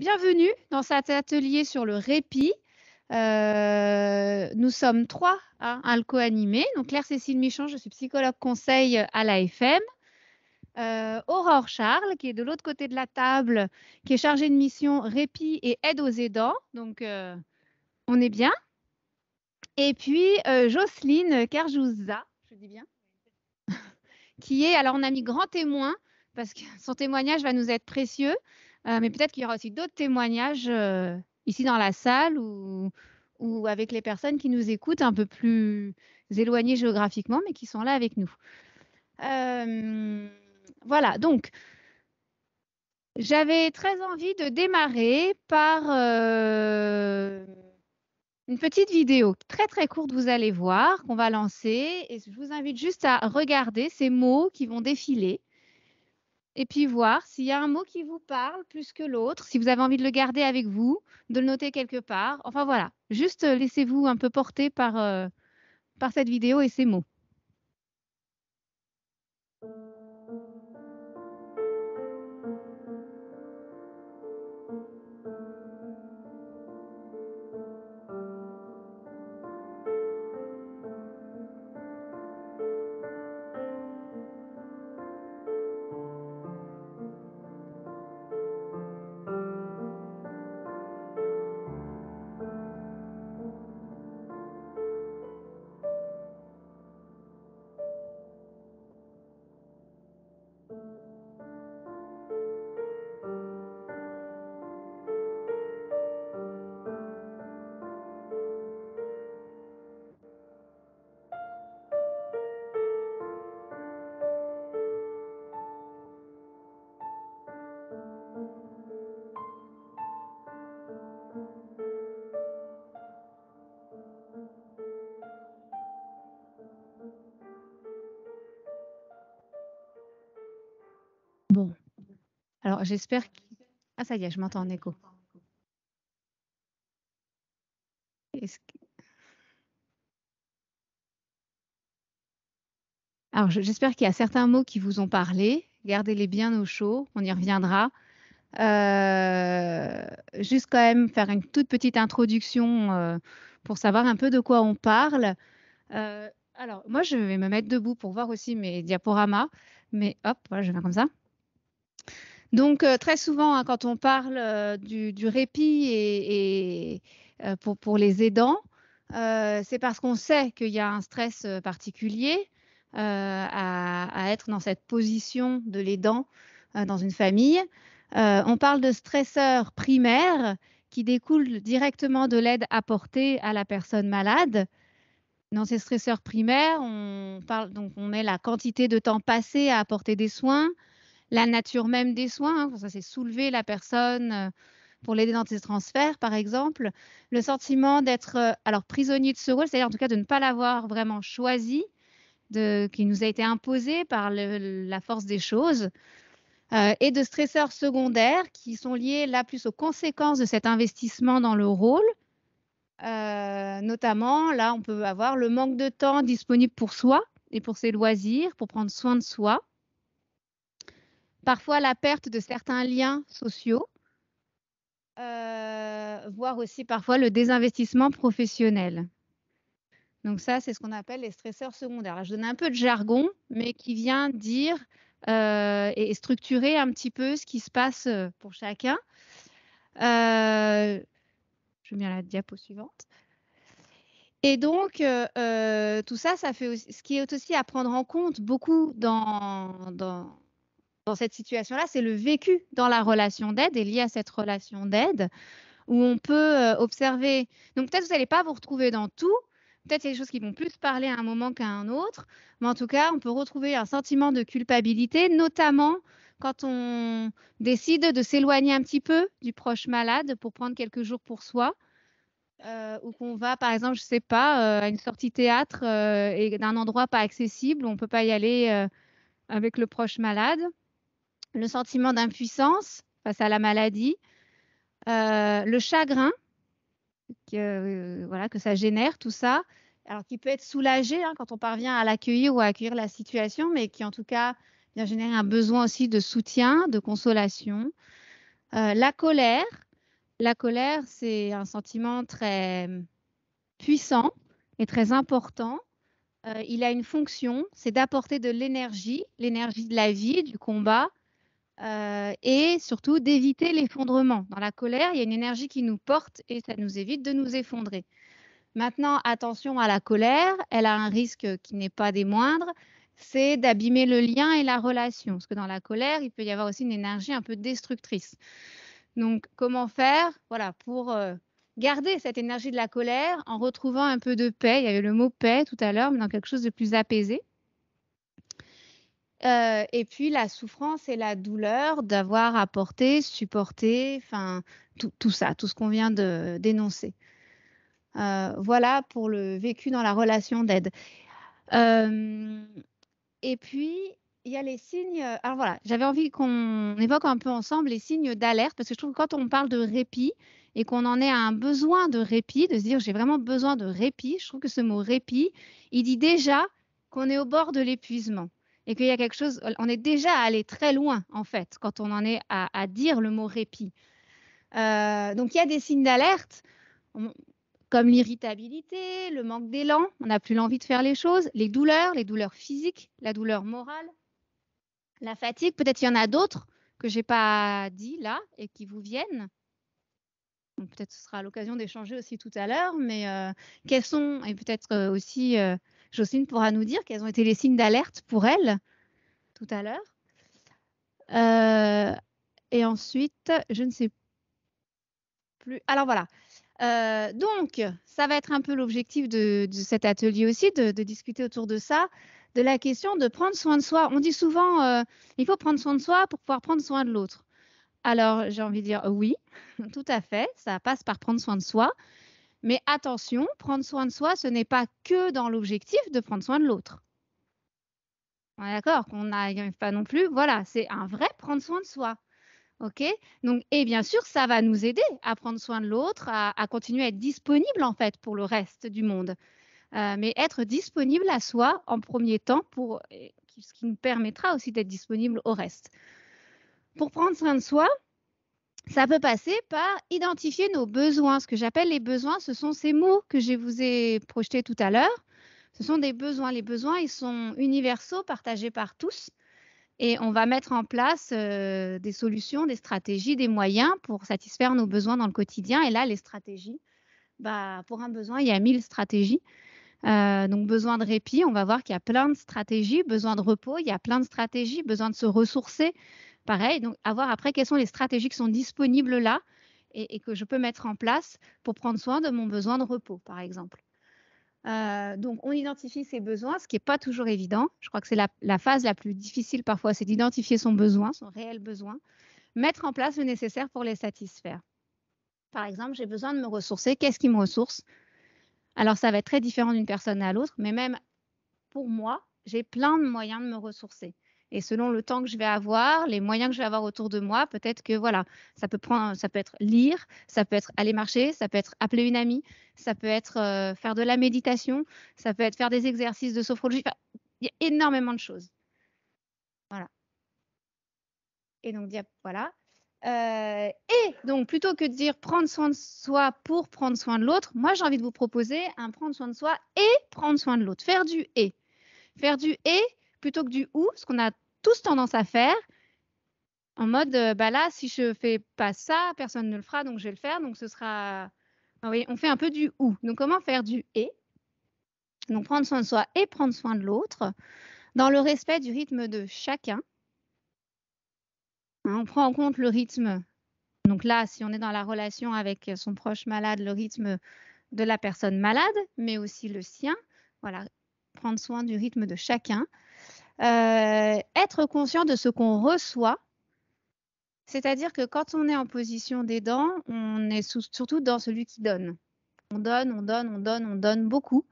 Bienvenue dans cet atelier sur le répit. Nous sommes 3 à le co-animer. Donc Claire-Cécile Michon, je suis psychologue conseil à l'AFM. Aurore Charles, qui est de l'autre côté de la table, qui est chargée de mission répit et aide aux aidants. Donc on est bien. Et puis Jocelyne Kerjouza, je dis bien, qui est, alors on a mis grand témoin, parce que son témoignage va nous être précieux, mais peut-être qu'il y aura aussi d'autres témoignages ici dans la salle ou avec les personnes qui nous écoutent un peu plus éloignées géographiquement, mais qui sont là avec nous. Voilà, donc j'avais très envie de démarrer par une petite vidéo très très courte, vous allez voir, qu'on va lancer. Et je vous invite juste à regarder ces mots qui vont défiler. Et puis voir s'il y a un mot qui vous parle plus que l'autre, si vous avez envie de le garder avec vous, de le noter quelque part. Enfin voilà, juste laissez-vous un peu porter par cette vidéo et ces mots. Bon, alors j'espère que... Ah ça y est, je m'entends en écho. Alors j'espère qu'il y a certains mots qui vous ont parlé. Gardez-les bien au chaud, on y reviendra. Juste quand même faire une toute petite introduction pour savoir un peu de quoi on parle. Alors, moi, je vais me mettre debout pour voir aussi mes diaporamas, mais hop, voilà, je vais faire comme ça. Donc, très souvent, quand on parle du répit et pour les aidants, c'est parce qu'on sait qu'il y a un stress particulier à être dans cette position de l'aidant dans une famille. On parle de stresseurs primaires qui découlent directement de l'aide apportée à la personne malade. Dans ces stresseurs primaires, on met la quantité de temps passé à apporter des soins, la nature même des soins, ça c'est soulever la personne pour l'aider dans ses transferts, par exemple, le sentiment d'être prisonnier de ce rôle, c'est-à-dire en tout cas de ne pas l'avoir vraiment choisi, qui nous a été imposé par la force des choses, et de stresseurs secondaires qui sont liés là plus aux conséquences de cet investissement dans le rôle. Notamment, là, on peut avoir le manque de temps disponible pour soi et pour ses loisirs, pour prendre soin de soi. Parfois, la perte de certains liens sociaux, voire aussi parfois le désinvestissement professionnel. Donc ça, c'est ce qu'on appelle les stresseurs secondaires. Alors, je donne un peu de jargon, mais qui vient dire et structurer un petit peu ce qui se passe pour chacun. Je mets la diapo suivante. Et donc, tout ça, ça fait aussi, ce qui est aussi à prendre en compte beaucoup dans cette situation-là, c'est le vécu dans la relation d'aide et lié à cette relation d'aide, où on peut observer. Donc, peut-être vous n'allez pas vous retrouver dans tout. Peut-être il y a des choses qui vont plus parler à un moment qu'à un autre. Mais en tout cas, on peut retrouver un sentiment de culpabilité, notamment quand on décide de s'éloigner un petit peu du proche malade pour prendre quelques jours pour soi. Ou qu'on va, par exemple, je ne sais pas, à une sortie théâtre et d'un endroit pas accessible, où on ne peut pas y aller avec le proche malade. Le sentiment d'impuissance face à la maladie. Le chagrin que ça génère, tout ça. Alors, qui peut être soulagé quand on parvient à l'accueillir ou à accueillir la situation, mais qui, en tout cas, vient générer un besoin aussi de soutien, de consolation. La colère, La colère, c'est un sentiment très puissant et très important. Il a une fonction, c'est d'apporter de l'énergie de la vie, du combat, et surtout d'éviter l'effondrement. Dans la colère, il y a une énergie qui nous porte et ça nous évite de nous effondrer. Maintenant, attention à la colère, elle a un risque qui n'est pas des moindres, c'est d'abîmer le lien et la relation. Parce que dans la colère, il peut y avoir aussi une énergie un peu destructrice. Donc, comment faire, voilà, pour garder cette énergie de la colère en retrouvant un peu de paix. Il y avait le mot paix tout à l'heure, mais dans quelque chose de plus apaisé. Et puis la souffrance et la douleur d'avoir à porter, supporter, enfin tout ça, tout ce qu'on vient de d'énoncer. Voilà pour le vécu dans la relation d'aide. Et puis il y a les signes, alors voilà, j'avais envie qu'on évoque un peu ensemble les signes d'alerte parce que je trouve que quand on parle de répit et qu'on en est à un besoin de répit, de se dire: «J'ai vraiment besoin de répit», je trouve que ce mot répit, il dit déjà qu'on est au bord de l'épuisement et qu'il y a quelque chose, on est déjà allé très loin en fait quand on en est à dire le mot répit. Donc il y a des signes d'alerte, on comme l'irritabilité, le manque d'élan, on n'a plus l'envie de faire les douleurs physiques, la douleur morale, la fatigue. Peut-être il y en a d'autres que j'ai pas dit là et qui vous viennent. Donc peut-être ce sera l'occasion d'échanger aussi tout à l'heure, mais quels sont et peut-être, aussi, Jocelyne pourra nous dire quels ont été les signes d'alerte pour elle, tout à l'heure. Et ensuite, je ne sais plus. Alors voilà, donc ça va être un peu l'objectif de cet atelier aussi, de discuter autour de ça, de la question de prendre soin de soi. On dit souvent, il faut prendre soin de soi pour pouvoir prendre soin de l'autre. Alors j'ai envie de dire oui, tout à fait, ça passe par prendre soin de soi, mais attention, prendre soin de soi, ce n'est pas que dans l'objectif de prendre soin de l'autre. On est d'accord? Qu'on n'arrive pas non plus, voilà, c'est un vrai prendre soin de soi. OK? Donc et bien sûr, ça va nous aider à prendre soin de l'autre, à continuer à être disponible, en fait, pour le reste du monde. Mais être disponible à soi en premier temps pour et ce qui nous permettra aussi d'être disponible au reste. Pour prendre soin de soi, ça peut passer par identifier nos besoins. Ce que j'appelle les besoins, ce sont ces mots que je vous ai projetés tout à l'heure. Ce sont des besoins. Les besoins, ils sont universaux, partagés par tous. Et on va mettre en place, des solutions, des stratégies, des moyens pour satisfaire nos besoins dans le quotidien et là, les stratégies, bah, pour un besoin, il y a 1000 stratégies. Donc besoin de répit, on va voir qu'il y a plein de stratégies. Besoin de repos, il y a plein de stratégies. Besoin de se ressourcer, pareil. Donc à voir après quelles sont les stratégies qui sont disponibles là et que je peux mettre en place pour prendre soin de mon besoin de repos, par exemple. Donc on identifie ses besoins, ce qui est pas toujours évident. Je crois que c'est la phase la plus difficile parfois, c'est d'identifier son besoin, son réel besoin, mettre en place le nécessaire pour les satisfaire. Par exemple, j'ai besoin de me ressourcer, qu'est-ce qui me ressource? Alors ça va être très différent d'une personne à l'autre, mais même pour moi, j'ai plein de moyens de me ressourcer et selon le temps que je vais avoir, les moyens que je vais avoir autour de moi, peut-être que voilà, ça peut être lire, ça peut être aller marcher, ça peut être appeler une amie, ça peut être, faire de la méditation, ça peut être faire des exercices de sophrologie, enfin, il y a énormément de choses. Voilà et donc voilà, et donc plutôt que de dire prendre soin de soi pour prendre soin de l'autre, moi j'ai envie de vous proposer un prendre soin de soi et prendre soin de l'autre, faire du «et». Faire du «et» plutôt que du «ou», ce qu'on a tous tendance à faire, en mode, bah, là, si je fais pas ça, personne ne le fera, donc je vais le faire, donc ce sera vous voyez, on fait un peu du «ou». Donc comment faire du «et», donc prendre soin de soi et prendre soin de l'autre, dans le respect du rythme de chacun, hein. On prend en compte le rythme, donc là, si on est dans la relation avec son proche malade, le rythme de la personne malade, mais aussi le sien. Voilà, prendre soin du rythme de chacun. Être conscient de ce qu'on reçoit. C'est-à-dire que quand on est en position d'aidant, on est surtout dans celui qui donne. On donne, on donne, on donne, on donne beaucoup,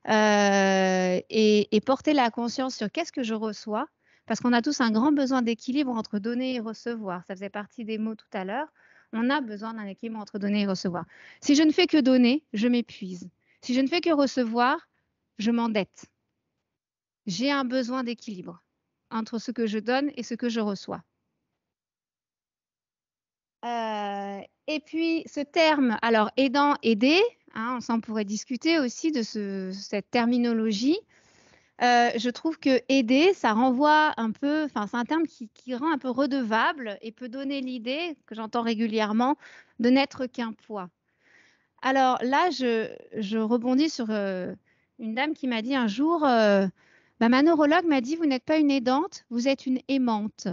et porter la conscience sur qu'est-ce que je reçois? Parce qu'on a tous un grand besoin d'équilibre entre donner et recevoir. Ça faisait partie des mots tout à l'heure. On a besoin d'un équilibre entre donner et recevoir. Si je ne fais que donner, je m'épuise. Si je ne fais que recevoir, je m'endette. J'ai un besoin d'équilibre entre ce que je donne et ce que je reçois. Et puis ce terme, alors aidant, aider, hein, on pourrait discuter aussi de cette terminologie. Je trouve que aider, ça renvoie un peu, enfin c'est un terme qui rend un peu redevable et peut donner l'idée, que j'entends régulièrement, de n'être qu'un poids. Alors là, je rebondis sur une dame qui m'a dit un jour, bah, ma neurologue m'a dit, vous n'êtes pas une aidante, vous êtes une aimante.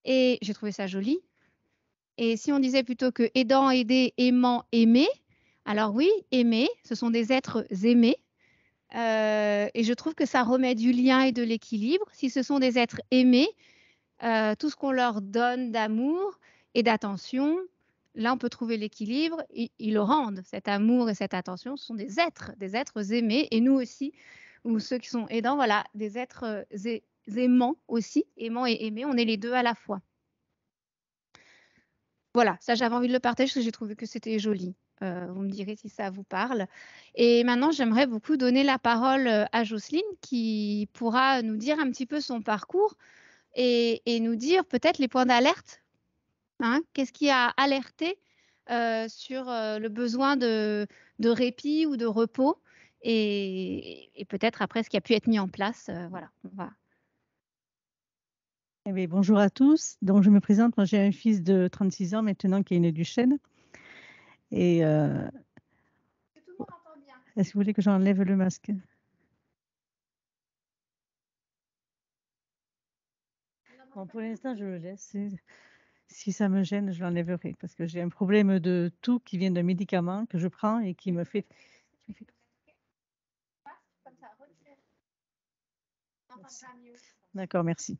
Et j'ai trouvé ça joli. Et si on disait plutôt que aidant, aider, aimant, aimer, alors oui, aimer, ce sont des êtres aimés. Et je trouve que ça remet du lien et de l'équilibre. Si ce sont des êtres aimés, tout ce qu'on leur donne d'amour et d'attention, là, on peut trouver l'équilibre. Ils le rendent, cet amour et cette attention. Ce sont des êtres aimés. Et nous aussi, ou ceux qui sont aidants, voilà, des êtres aimants aussi, aimants et aimés. On est les deux à la fois. Voilà, ça j'avais envie de le partager parce que j'ai trouvé que c'était joli. Vous me direz si ça vous parle. Et maintenant, j'aimerais beaucoup donner la parole à Jocelyne qui pourra nous dire un petit peu son parcours et nous dire peut-être les points d'alerte. Hein, qu'est-ce qui a alerté sur le besoin de répit ou de repos et peut-être après ce qui a pu être mis en place. Voilà, on va. Eh bien, bonjour à tous. Donc, je me présente. Moi, j'ai un fils de 36 ans maintenant qui est né du chêne. Et Tout le monde entend bien. est-ce que vous voulez que j'enlève le masque? Bon, pour l'instant, je le laisse. Si ça me gêne, je l'enlèverai parce que j'ai un problème de toux qui vient d'un médicament que je prends et qui me fait. D'accord, merci.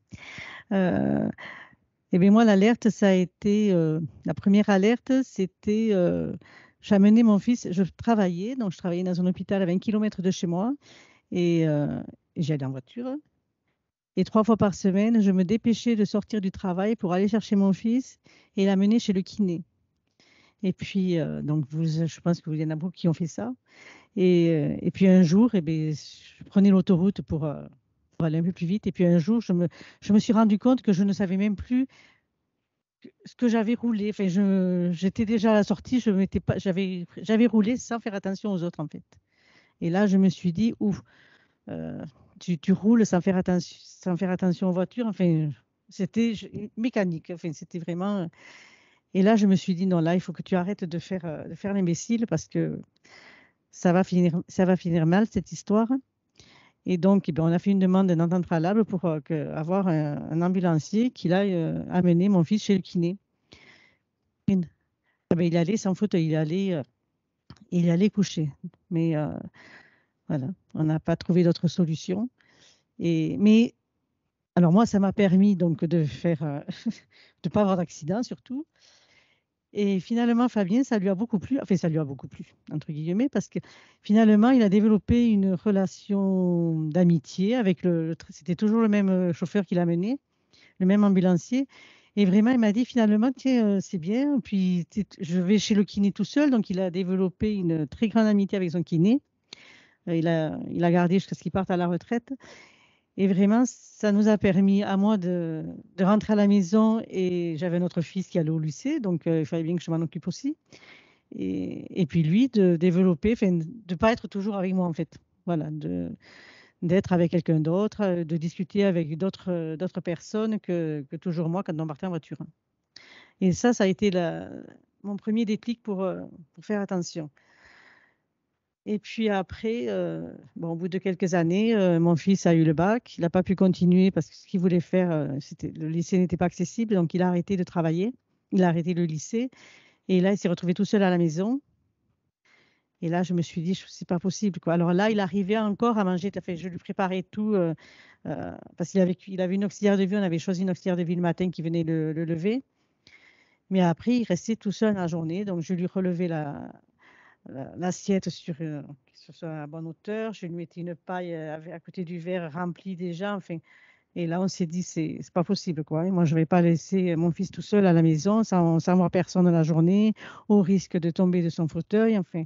Eh bien, moi, l'alerte, ça a été, la première alerte, c'était, j'amenais mon fils, je travaillais dans un hôpital à 20 km de chez moi et j'y allais en voiture. Et 3 fois par semaine, je me dépêchais de sortir du travail pour aller chercher mon fils et l'amener chez le kiné. Et puis, donc, je pense qu'il y en a beaucoup qui ont fait ça. Et puis un jour, eh bien, je prenais l'autoroute pour aller un peu plus vite. Et puis un jour, je me suis rendu compte que je ne savais même plus ce que j'avais roulé. Enfin, j'étais déjà à la sortie, j'avais roulé sans faire attention aux autres, en fait. Et là, je me suis dit, ouf, tu roules sans faire attention aux voitures. Enfin, c'était mécanique. Enfin, c'était vraiment. Et là, je me suis dit, non, là, il faut que tu arrêtes de faire l'imbécile parce que ça va finir mal, cette histoire. Et donc, eh bien, on a fait une demande d'entente préalable pour avoir un ambulancier qui aille amener mon fils chez le kiné. Ah ben, il allait sans fauteuil, il allait coucher. Mais voilà, on n'a pas trouvé d'autre solution. Mais alors moi, ça m'a permis donc de de pas avoir d'accident surtout. Et finalement, Fabien, ça lui a beaucoup plu. Enfin, ça lui a beaucoup plu, entre guillemets, parce que finalement, il a développé une relation d'amitié avec c'était toujours le même chauffeur qui l'a mené, le même ambulancier. Et vraiment, il m'a dit finalement, tiens, c'est bien. Puis, je vais chez le kiné tout seul. Donc, il a développé une très grande amitié avec son kiné. Il a gardé jusqu'à ce qu'il parte à la retraite. Et vraiment, ça nous a permis à moi de rentrer à la maison. Et j'avais un autre fils qui allait au lycée. Donc, il fallait bien que je m'en occupe aussi. Et puis, lui, de développer, enfin, de ne pas être toujours avec moi, en fait. Voilà, d'être avec quelqu'un d'autre, de discuter avec d'autres personnes que toujours moi quand on partait en voiture. Et ça a été mon premier déclic pour faire attention. Et puis après, bon, au bout de quelques années, mon fils a eu le bac. Il n'a pas pu continuer parce que ce qu'il voulait faire, le lycée n'était pas accessible, donc il a arrêté de travailler. Il a arrêté le lycée. Et là, il s'est retrouvé tout seul à la maison. Et là, je me suis dit, c'est pas possible, quoi. Alors là, il arrivait encore à manger. Enfin, je lui préparais tout parce il avait une auxiliaire de vie. On avait choisi une auxiliaire de vie le matin qui venait le lever. Mais après, il restait tout seul dans la journée. Donc, je lui relevais l'assiette sur la bonne hauteur. Je lui mettais une paille à côté du verre rempli déjà. Enfin, et là, on s'est dit, c'est pas possible, quoi. Et moi, je ne vais pas laisser mon fils tout seul à la maison sans voir personne dans la journée, au risque de tomber de son fauteuil. Enfin.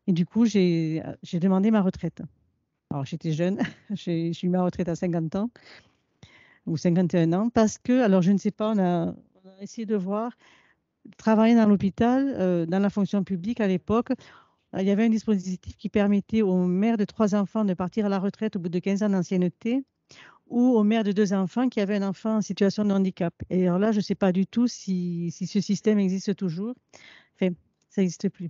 Et du coup, j'ai demandé ma retraite. Alors, j'étais jeune, j'ai eu ma retraite à 50 ans ou 51 ans parce que, alors je ne sais pas, on a essayé de voir. travaillant dans l'hôpital, dans la fonction publique à l'époque, il y avait un dispositif qui permettait aux mères de 3 enfants de partir à la retraite au bout de 15 ans d'ancienneté ou aux mères de 2 enfants qui avaient un enfant en situation de handicap. Et alors là, je ne sais pas du tout si ce système existe toujours. Enfin, ça n'existe plus.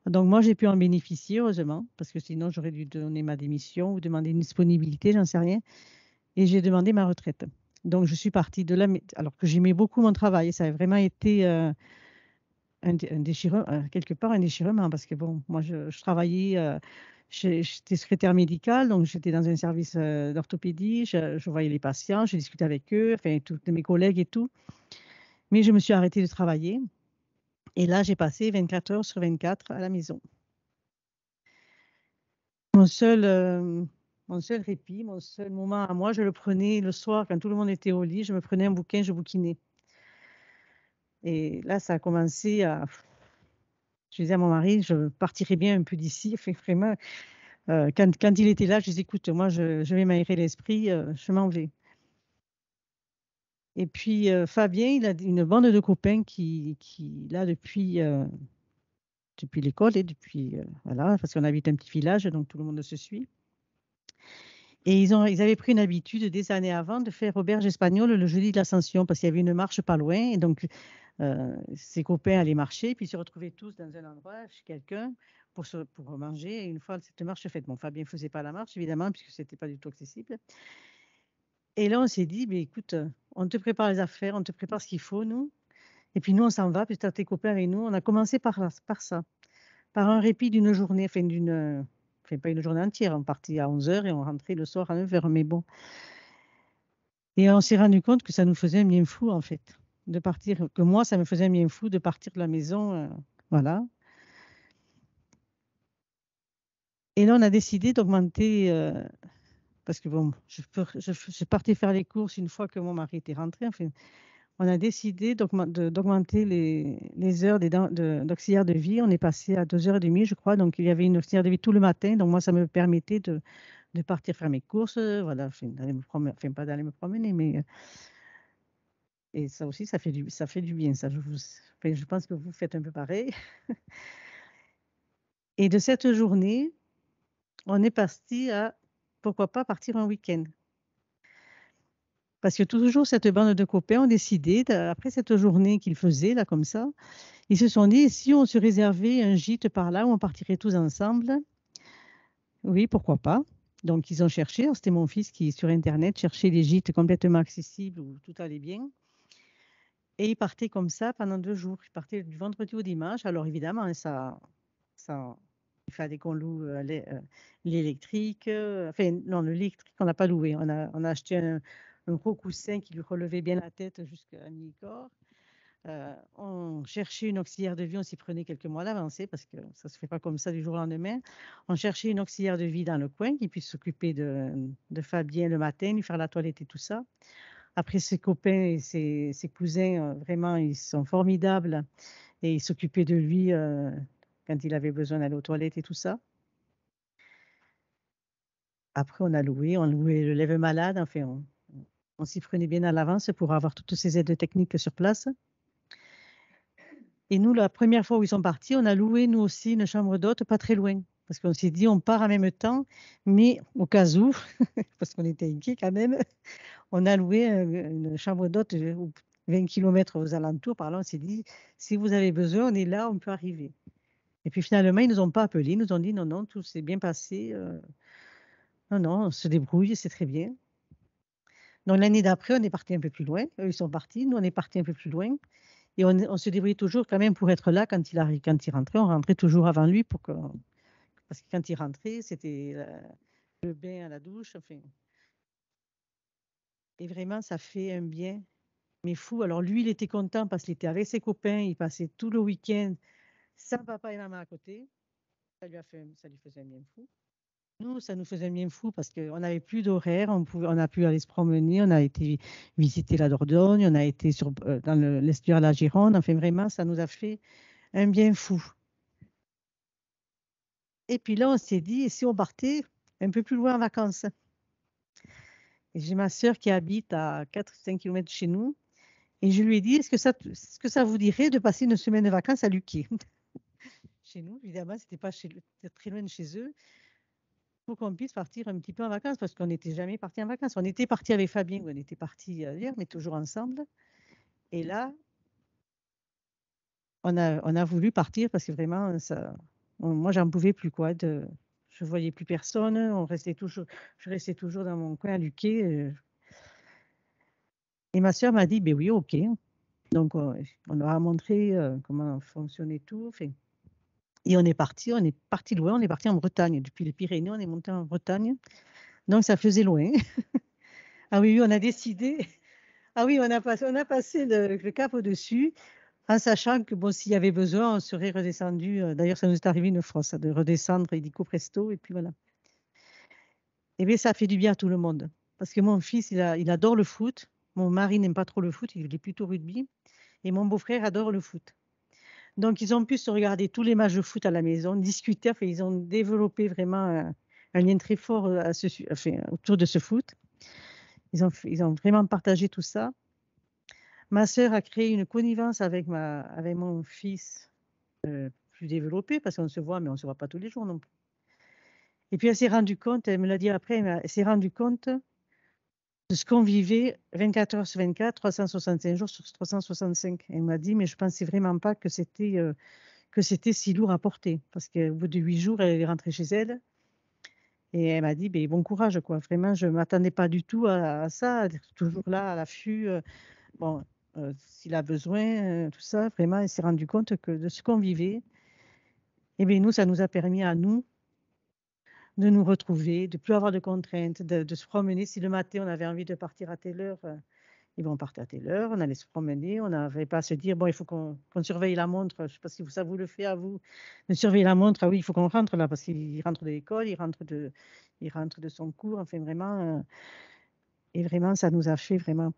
Donc moi, j'ai pu en bénéficier, heureusement, parce que sinon, j'aurais dû donner ma démission ou demander une disponibilité, j'en sais rien. Et j'ai demandé ma retraite. Donc, je suis partie de là, alors que j'aimais beaucoup mon travail. Ça a vraiment été un déchirement, quelque part un déchirement, parce que bon, moi, je travaillais, j'étais secrétaire médicale, donc j'étais dans un service d'orthopédie, je voyais les patients, je discutais avec eux, enfin, tous mes collègues et tout. Mais je me suis arrêtée de travailler. Et là, j'ai passé 24 heures sur 24 à la maison. Mon seul, euh, mon seul répit, mon seul moment à moi, je le prenais le soir quand tout le monde était au lit, je me prenais un bouquin, je bouquinais. Et là, ça a commencé à... Je disais à mon mari, je partirais bien un peu d'ici. Fait vraiment, quand il était là, je disais, écoute, moi, je vais m'aérer l'esprit, je m'en vais. Et puis, Fabien, il a une bande de copains qui là, depuis l'école et depuis, voilà, parce qu'on habite un petit village, donc tout le monde se suit. Et ils avaient pris une habitude des années avant de faire auberge espagnole le jeudi de l'Ascension, parce qu'il y avait une marche pas loin. Et donc, ses copains allaient marcher, puis ils se retrouvaient tous dans un endroit chez quelqu'un pour manger. Et une fois cette marche faite, bon, Fabien ne faisait pas la marche, évidemment, puisque ce n'était pas du tout accessible. Et là, on s'est dit, mais écoute, on te prépare les affaires, on te prépare ce qu'il faut, nous. Et puis nous, on s'en va, puis tu as tes copains avec nous. On a commencé par ça, par un répit d'une journée, enfin pas une journée entière. On partit à 11 heures et on rentrait le soir à 9 heures. Mais bon. Et on s'est rendu compte que ça nous faisait un bien fou, en fait, de partir, que moi, ça me faisait un bien fou de partir de la maison, voilà. Et là, on a décidé d'augmenter, parce que bon, je partais faire les courses une fois que mon mari était rentré. Enfin, on a décidé d'augmenter les heures d'auxiliaire de vie. On est passé à 2h30, je crois. Donc, il y avait une auxiliaire de vie tout le matin. Donc, moi, ça me permettait de partir faire mes courses, voilà, enfin, d'aller me promener, enfin, pas d'aller me promener, mais et ça aussi, ça fait du bien, ça. Enfin, je pense que vous faites un peu pareil. Et de cette journée, on est parti à, pourquoi pas, partir un week-end. Parce que toujours, cette bande de copains ont décidé, après cette journée qu'ils faisaient, là, comme ça, ils se sont dit, et si on se réservait un gîte par là où on partirait tous ensemble? Oui, pourquoi pas. Donc, ils ont cherché. C'était mon fils qui, sur Internet, cherchait des gîtes complètement accessibles où tout allait bien. Et ils partaient comme ça pendant 2 jours. Ils partaient du vendredi au dimanche. Alors, évidemment, ça, il fallait qu'on loue l'électrique. Enfin, non, l'électrique, on n'a pas loué. On a acheté un gros coussin qui lui relevait bien la tête jusqu'à mi-corps. On cherchait une auxiliaire de vie, on s'y prenait quelques mois d'avancée parce que ça ne se fait pas comme ça du jour au lendemain. On cherchait une auxiliaire de vie dans le coin qui puisse s'occuper de Fabien le matin, lui faire la toilette et tout ça. Après, ses copains et ses cousins, vraiment, ils sont formidables et ils s'occupaient de lui quand il avait besoin d'aller aux toilettes et tout ça. Après, on louait le lève-malade, enfin, on s'y prenait bien à l'avance pour avoir toutes ces aides techniques sur place. Et nous, la première fois où ils sont partis, on a loué, nous aussi, une chambre d'hôte pas très loin. Parce qu'on s'est dit, on part en même temps, mais au cas où, parce qu'on était inquiets quand même, on a loué une chambre d'hôte 20 km aux alentours. Par là, on s'est dit, si vous avez besoin, on est là, on peut arriver. Et puis finalement, ils ne nous ont pas appelés, ils nous ont dit, non, non, tout s'est bien passé. Non, non, on se débrouille, c'est très bien. Donc l'année d'après, on est parti un peu plus loin. Eux, ils sont partis, nous, on est parti un peu plus loin. Et on se débrouillait toujours quand même pour être là quand il rentrait. On rentrait toujours avant lui parce que quand il rentrait, c'était le bain à la douche. Enfin, et vraiment, ça fait un bien, mais fou. Alors lui, il était content parce qu'il était avec ses copains. Il passait tout le week-end sans papa et maman à côté. Ça lui faisait un bien fou. Nous, ça nous faisait un bien fou parce qu'on n'avait plus d'horaire. On a pu aller se promener. On a été visiter la Dordogne. On a été dans l'estuaire de la Gironde. Enfin, vraiment, ça nous a fait un bien fou. Et puis là, on s'est dit, et si on partait un peu plus loin en vacances? Et j'ai ma sœur qui habite à 4-5 km de chez nous. Et je lui ai dit, est-ce que ça vous dirait de passer une semaine de vacances à Luquet? Chez nous, évidemment, c'était pas c'était très loin de chez eux, pour qu'on puisse partir un petit peu en vacances, parce qu'on n'était jamais parti en vacances. On était parti avec Fabien, on était parti hier, mais toujours ensemble. Et là, on a voulu partir parce que vraiment, moi, j'en pouvais plus, quoi. Je voyais plus personne. Je restais toujours dans mon coin à Luquet. Et ma soeur m'a dit, ben oui, ok. Donc, on leur a montré comment fonctionnait tout. Enfin, et on est parti loin, on est parti en Bretagne. Depuis les Pyrénées, on est monté en Bretagne. Donc, ça faisait loin. Ah oui, oui, on a décidé. Ah oui, on a passé le cap au-dessus, en sachant que bon, s'il y avait besoin, on serait redescendu. D'ailleurs, ça nous est arrivé une fois, ça, de redescendre illico presto, et puis voilà. Et bien, ça fait du bien à tout le monde. Parce que mon fils, il adore le foot. Mon mari n'aime pas trop le foot, il est plutôt rugby. Et mon beau-frère adore le foot. Donc, ils ont pu se regarder tous les matchs de foot à la maison, discuter. Enfin, ils ont développé vraiment un lien très fort autour de ce foot. Ils ont vraiment partagé tout ça. Ma sœur a créé une connivence avec mon fils plus développée, parce qu'on se voit, mais on ne se voit pas tous les jours non plus. Et puis elle s'est rendue compte, elle me l'a dit après, mais elle s'est rendue compte de ce qu'on vivait 24 heures sur 24, 365 jours sur 365. Elle m'a dit, mais je ne pensais vraiment pas que c'était si lourd à porter. Parce qu'au bout de 8 jours, elle est rentrée chez elle. Et elle m'a dit, ben, bon courage, quoi. Vraiment, je ne m'attendais pas du tout à ça, d'être toujours là, à l'affût. Bon, s'il a besoin, tout ça, vraiment, elle s'est rendue compte que de ce qu'on vivait, eh bien, nous, ça nous a permis à nous de nous retrouver, de plus avoir de contraintes, de se promener. Si le matin, on avait envie de partir à telle heure, ils vont partir à telle heure, on allait se promener, on n'avait pas à se dire, bon, il faut qu'on surveille la montre, je ne sais pas si ça vous le fait à vous, de surveiller la montre, ah oui, il faut qu'on rentre là, parce qu'il rentre de l'école, il rentre de son cours, enfin vraiment, et vraiment, ça nous a fait vraiment...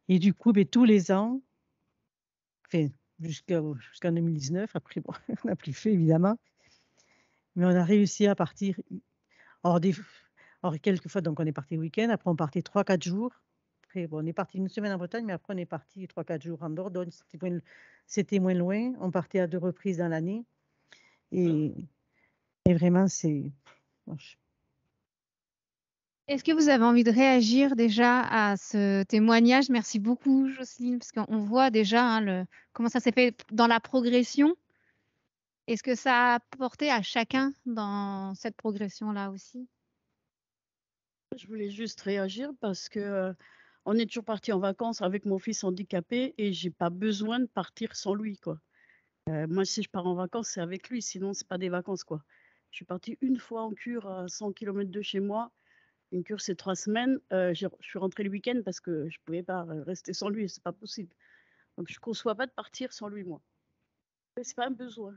Et du coup, ben, tous les ans, enfin, jusqu'en 2019, après, bon, on n'a plus fait, évidemment, mais on a réussi à partir, hors, des, hors quelques fois, donc on est parti le week-end, après on partait 3-4 jours, après, bon, on est parti une semaine en Bretagne, mais après on est parti 3-4 jours en Dordogne, c'était moins loin, on partait à 2 reprises dans l'année, et, et vraiment, c'est... bon, Est-ce que vous avez envie de réagir déjà à ce témoignage? Merci beaucoup, Jocelyne, parce qu'on voit déjà hein, comment ça s'est fait dans la progression. Est-ce que ça a apporté à chacun dans cette progression-là aussi? Je voulais juste réagir parce que on est toujours parti en vacances avec mon fils handicapé et j'ai pas besoin de partir sans lui, quoi. Moi, si je pars en vacances, c'est avec lui, sinon c'est pas des vacances, quoi. Je suis partie une fois en cure à 100 km de chez moi. Une cure, c'est 3 semaines. Je suis rentrée le week-end parce que je pouvais pas rester sans lui, c'est pas possible. Donc je conçois pas de partir sans lui, moi. Mais c'est pas un besoin.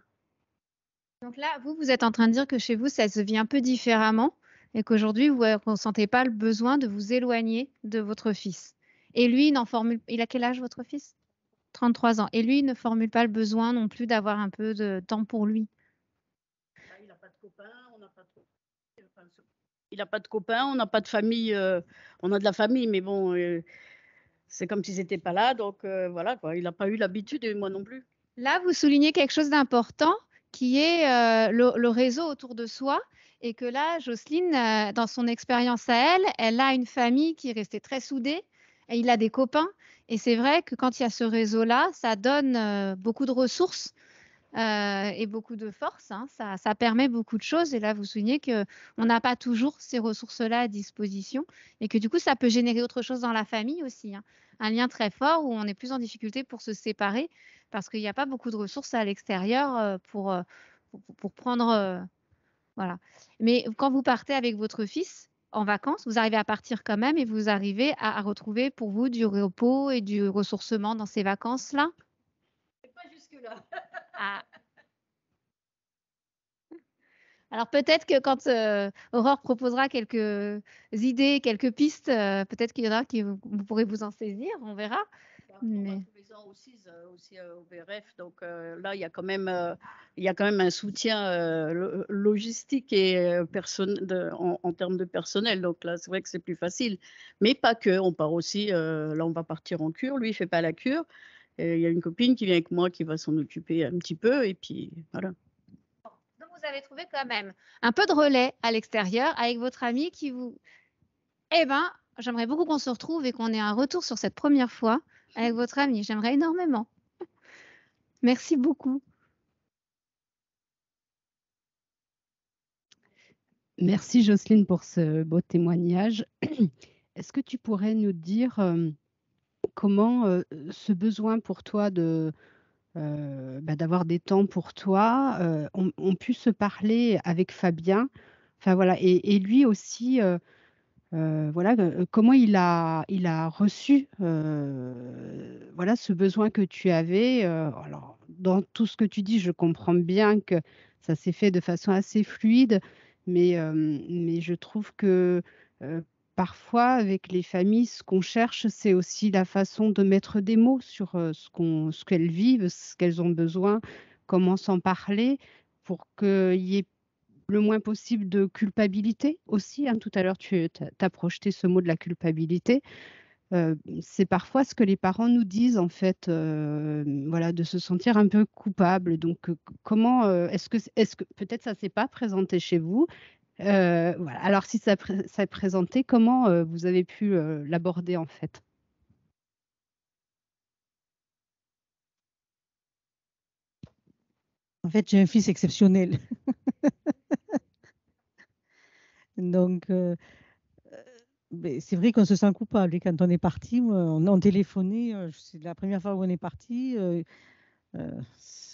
Donc là, vous êtes en train de dire que chez vous, ça se vit un peu différemment et qu'aujourd'hui, vous ne ressentez pas le besoin de vous éloigner de votre fils. Et lui, il a quel âge votre fils? 33 ans. Et lui, il ne formule pas le besoin non plus d'avoir un peu de temps pour lui. Bah, il n'a pas de copains, on n'a pas de... enfin, il n'a pas de copains, on n'a pas de famille. On a de la famille, mais bon, c'est comme s'ils n'étaient pas là. Donc voilà, quoi. Il n'a pas eu l'habitude et moi non plus. Là, vous soulignez quelque chose d'important qui est le réseau autour de soi et que là, Jocelyne, dans son expérience à elle, elle a une famille qui est restée très soudée et il a des copains. Et c'est vrai que quand il y a ce réseau-là, ça donne beaucoup de ressources et beaucoup de force. Hein. Ça permet beaucoup de choses. Et là, vous soulignez qu'on n'a pas toujours ces ressources-là à disposition et que du coup, ça peut générer autre chose dans la famille aussi. Hein. Un lien très fort où on est plus en difficulté pour se séparer parce qu'il n'y a pas beaucoup de ressources à l'extérieur pour prendre. Voilà. Mais quand vous partez avec votre fils en vacances, vous arrivez à partir quand même et vous arrivez à retrouver pour vous du repos et du ressourcement dans ces vacances-là? Pas jusque-là. Ah, alors peut-être que quand Aurore proposera quelques idées, quelques pistes, peut-être qu'il y en a qui vous pourrez vous en saisir, on verra. Bah, On va Mais tous les ans aussi au BRF, donc là, il y a quand même un soutien logistique et en termes de personnel. Donc là, c'est vrai que c'est plus facile. Mais pas que, on part aussi, là, on va partir en cure. Lui, il fait pas la cure. Et il y a une copine qui vient avec moi qui va s'en occuper un petit peu. Et puis, voilà. donc vous avez trouvé quand même un peu de relais à l'extérieur avec votre ami qui vous... Eh ben, j'aimerais beaucoup qu'on se retrouve et qu'on ait un retour sur cette première fois avec votre ami. J'aimerais énormément. Merci beaucoup. Merci Jocelyne pour ce beau témoignage. Est-ce que tu pourrais nous dire comment ce besoin pour toi d'avoir des temps pour toi ont pu se parler avec Fabien, enfin voilà, et lui aussi, voilà, comment il a reçu voilà, ce besoin que tu avais. Alors, dans tout ce que tu dis, je comprends bien que ça s'est fait de façon assez fluide, mais je trouve que parfois, avec les familles, ce qu'on cherche, c'est aussi la façon de mettre des mots sur ce qu'elles vivent, ce qu'elles ont besoin, comment s'en parler pour qu'il y ait le moins possible de culpabilité aussi, hein. Tout à l'heure, tu as projeté ce mot de la culpabilité. C'est parfois ce que les parents nous disent, en fait, voilà, de se sentir un peu coupable. Donc, comment est-ce que peut-être ça s'est pas présenté chez vous? Voilà. Alors, si ça s'est présenté, comment vous avez pu l'aborder, en fait? En fait, j'ai un fils exceptionnel. Donc, mais c'est vrai qu'on se sent coupable. Et quand on est parti, on téléphonait. C'est la première fois où on est parti. Euh,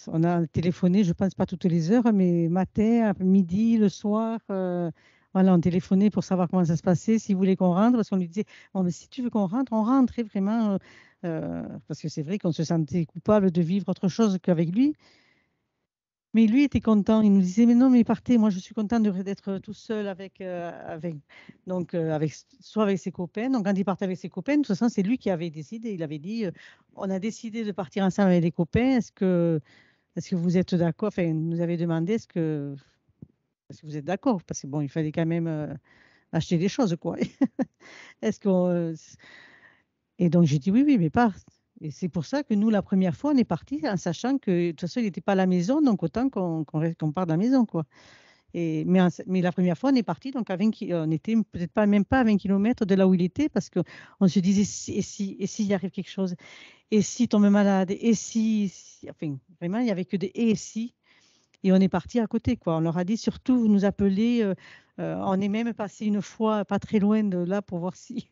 on a téléphoné, je pense pas toutes les heures, mais matin, midi, le soir. Voilà, on téléphonait pour savoir comment ça se passait, s'il voulait qu'on rentre, parce qu'on lui disait, bon, mais si tu veux qu'on rentre, on rentre, et vraiment, parce que c'est vrai qu'on se sentait coupable de vivre autre chose qu'avec lui. Mais lui était content. Il nous disait, mais non, mais partez, moi je suis content d'être tout seul soit avec ses copains. Donc quand il partait avec ses copains, de toute façon, c'est lui qui avait décidé. Il avait dit, on a décidé de partir ensemble avec les copains. Est-ce que vous êtes d'accord? Enfin, il nous avait demandé, est-ce que vous êtes d'accord? Parce que bon, il fallait quand même acheter des choses, quoi. Est-ce qu'on, Et donc j'ai dit oui, oui, mais pas. Et c'est pour ça que nous, la première fois, on est parti en sachant que de toute façon, il n'était pas à la maison, donc autant qu'on parte de la maison, quoi. Mais la première fois, on est parti, donc on était peut-être pas, même pas à 20 km de là où il était, parce qu'on se disait, et s'il y arrive quelque chose, et s'il tombe malade, enfin, vraiment, il n'y avait que des et si, et on est parti à côté, quoi. On leur a dit, surtout, vous nous appelez, on est même passé une fois pas très loin de là pour voir si,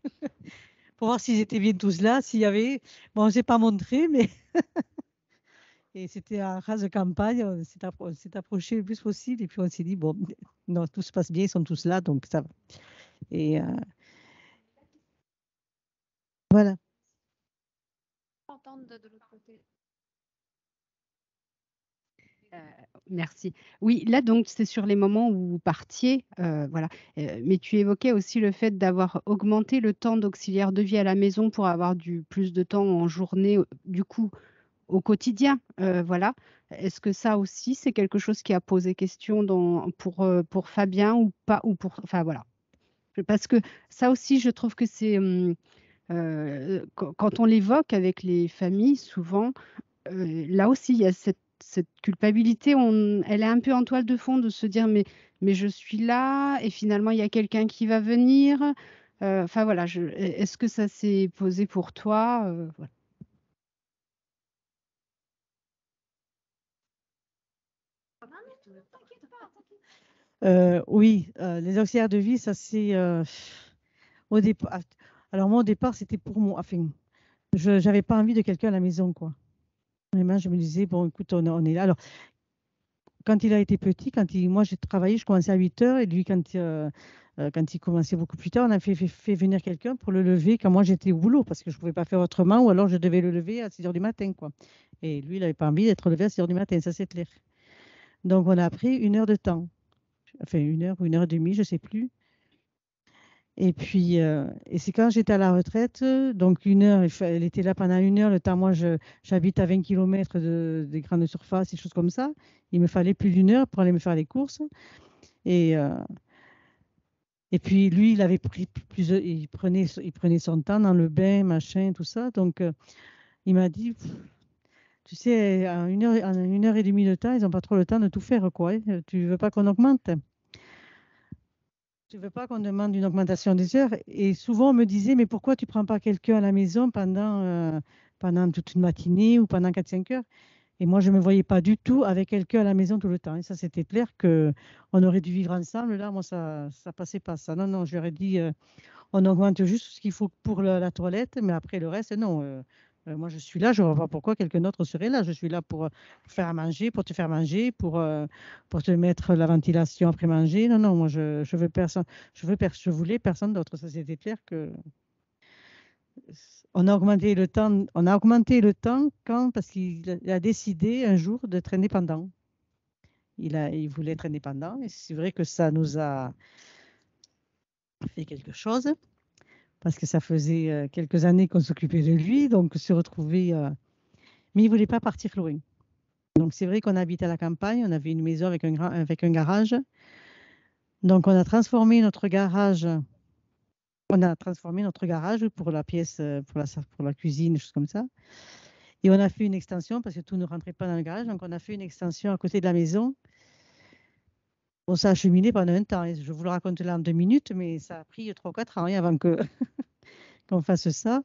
pour voir s'ils étaient bien tous là, s'il y avait, bon, on ne s'est pas montré, mais et c'était à ras de campagne, on s'est approché le plus possible, et puis on s'est dit, bon, non, tout se passe bien, ils sont tous là, donc ça va. Et voilà. Entendre de l'autre côté. Euh, Merci. Oui, là donc c'est sur les moments où vous partiez, voilà. Mais tu évoquais aussi le fait d'avoir augmenté le temps d'auxiliaire de vie à la maison pour avoir du plus de temps en journée, du coup au quotidien, voilà. Est-ce que ça aussi c'est quelque chose qui a posé question pour Fabien ou pas ou pour enfin voilà. Parce que ça aussi je trouve que c'est quand on l'évoque avec les familles souvent là aussi, il y a cette culpabilité, elle est un peu en toile de fond de se dire mais je suis là et finalement il y a quelqu'un qui va venir. Enfin voilà, est-ce que ça s'est posé pour toi? Voilà. Oui, les auxiliaires de vie, ça c'est au départ. Alors moi, au départ, c'était pour moi. Enfin, je n'avais pas envie de quelqu'un à la maison, quoi. Vraiment, je me disais, bon, écoute, on est là. Alors, quand il a été petit, moi j'ai travaillé, je commençais à 8 heures et lui, quand il commençait beaucoup plus tard, on a fait venir quelqu'un pour le lever quand moi j'étais au boulot parce que je ne pouvais pas faire autrement ou alors je devais le lever à 6 heures du matin, quoi. Et lui, il n'avait pas envie d'être levé à 6 heures du matin, ça c'est clair. Donc on a pris 1 heure de temps, enfin 1 heure ou 1 heure et demie, je ne sais plus. Et puis, et c'est quand j'étais à la retraite, donc 1 heure, elle était là pendant 1 heure. Le temps, moi, j'habite à 20 km des grandes surfaces, des choses comme ça. Il me fallait plus d'1 heure pour aller me faire les courses. Et, euh, et puis, lui, il avait pris il prenait son temps dans le bain, machin, tout ça. Donc, il m'a dit, tu sais, en 1 heure et demie de temps, ils n'ont pas trop le temps de tout faire, quoi. Tu veux pas qu'on augmente? Tu veux pas qu'on demande une augmentation des heures? Et souvent, on me disait, mais pourquoi tu prends pas quelqu'un à la maison pendant toute une matinée ou pendant 4-5 heures? Et moi, je ne me voyais pas du tout avec quelqu'un à la maison tout le temps. Et ça, c'était clair qu'on aurait dû vivre ensemble. Là, moi, ça passait pas ça. Non, non, je leur ai dit, on augmente juste ce qu'il faut pour la toilette, mais après le reste, non. Moi, je suis là, je ne vois pas pourquoi quelqu'un d'autre serait là. Je suis là pour faire à manger, pour te faire manger, pour te mettre la ventilation après manger. Non, non, moi, je veux personne. Je voulais personne d'autre. Ça, c'était clair que on a augmenté le temps. On a augmenté le temps parce qu'il a décidé un jour d'être indépendant. Il voulait être indépendant et c'est vrai que ça nous a fait quelque chose. Parce que ça faisait quelques années qu'on s'occupait de lui, donc se retrouver. Mais il ne voulait pas partir loin. Donc c'est vrai qu'on habite à la campagne, on avait une maison avec un garage. Donc on a transformé notre garage. On a transformé notre garage pour la pièce, pour la cuisine, des choses comme ça. Et on a fait une extension parce que tout ne rentrait pas dans le garage. Donc on a fait une extension à côté de la maison. On s'est acheminé pendant un temps. Je vous le raconte là en 2 minutes, mais ça a pris 3 ou 4 ans avant qu'on fasse ça.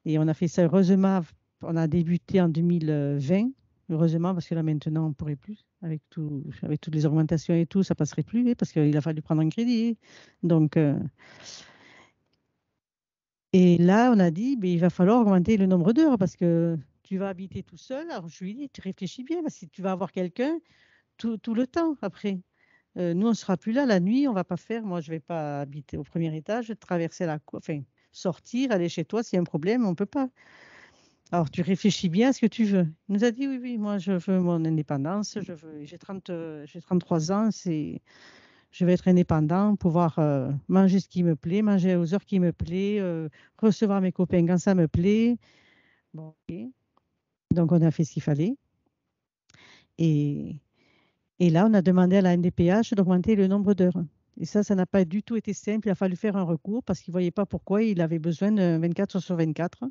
Et on a fait ça heureusement. On a débuté en 2020, heureusement, parce que là maintenant, on ne pourrait plus. Avec toutes les augmentations et tout, ça ne passerait plus, parce qu'il a fallu prendre un crédit. Donc, et là, on a dit, il va falloir augmenter le nombre d'heures, parce que tu vas habiter tout seul. Alors, je lui ai dit, tu réfléchis bien, parce que tu vas avoir quelqu'un tout le temps après. Nous, on ne sera plus là la nuit, on ne va pas faire. Moi, je ne vais pas habiter au premier étage, traverser la cour, enfin, sortir, aller chez toi. S'il y a un problème, on ne peut pas. Alors, tu réfléchis bien à ce que tu veux. Il nous a dit, oui, oui, moi, je veux mon indépendance. J'ai 33 ans, je vais être indépendant, pouvoir manger ce qui me plaît, manger aux heures qui me plaît, recevoir mes copains quand ça me plaît. Bon, ok. Donc, on a fait ce qu'il fallait. Et, et là, on a demandé à la NDPH d'augmenter le nombre d'heures. Et ça n'a pas du tout été simple. Il a fallu faire un recours parce qu'il ne voyait pas pourquoi il avait besoin de 24 sur 24.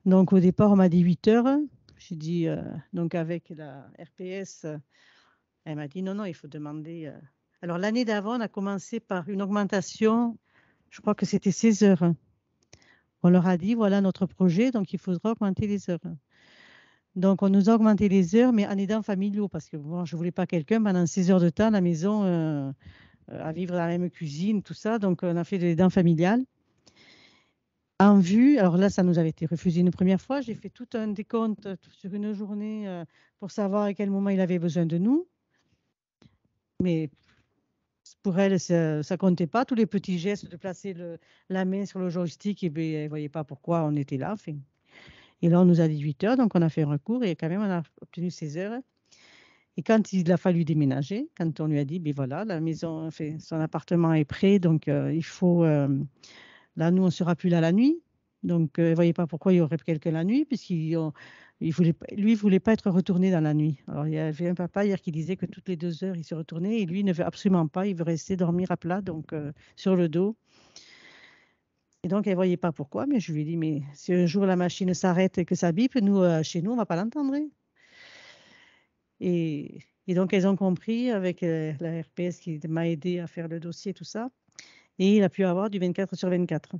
Donc, au départ, on m'a dit 8 heures. J'ai dit, donc avec la RPS, elle m'a dit non, non, il faut demander. Alors, l'année d'avant, on a commencé par une augmentation, je crois que c'était 16 heures. On leur a dit, voilà notre projet, donc il faudra augmenter les heures. Donc, on nous a augmenté les heures, mais en aidants familiaux, parce que bon, je ne voulais pas quelqu'un pendant 6 heures de temps à la maison, à vivre dans la même cuisine, tout ça. Donc, on a fait de l'aidant familial. En vue, alors là, ça nous avait été refusé une première fois. J'ai fait tout un décompte sur une journée pour savoir à quel moment il avait besoin de nous. Mais pour elle, ça ne comptait pas. Tous les petits gestes de placer la main sur le joystick, et elle ne voyait pas pourquoi on était là. Enfin. Et là, on nous a dit 8 heures, donc on a fait un recours et quand même, on a obtenu 16 heures. Et quand il a fallu déménager, quand on lui a dit, ben voilà, la maison, enfin, son appartement est prêt, donc il faut... là, nous, on ne sera plus là la nuit. Donc, elle ne voyait pas pourquoi il y aurait quelqu'un la nuit, puisqu'il lui, il ne voulait pas être retourné dans la nuit. Alors, il y avait un papa hier qui disait que toutes les 2 heures, il se retournait, et lui ne veut absolument pas, il veut rester dormir à plat, donc sur le dos. Et donc, elle ne voyait pas pourquoi, mais je lui ai dit, mais si un jour la machine s'arrête et que ça bip, nous, chez nous, on ne va pas l'entendre. Hein. Et donc, elles ont compris avec la RPS qui m'a aidé à faire le dossier, tout ça. Et il a pu avoir du 24 sur 24.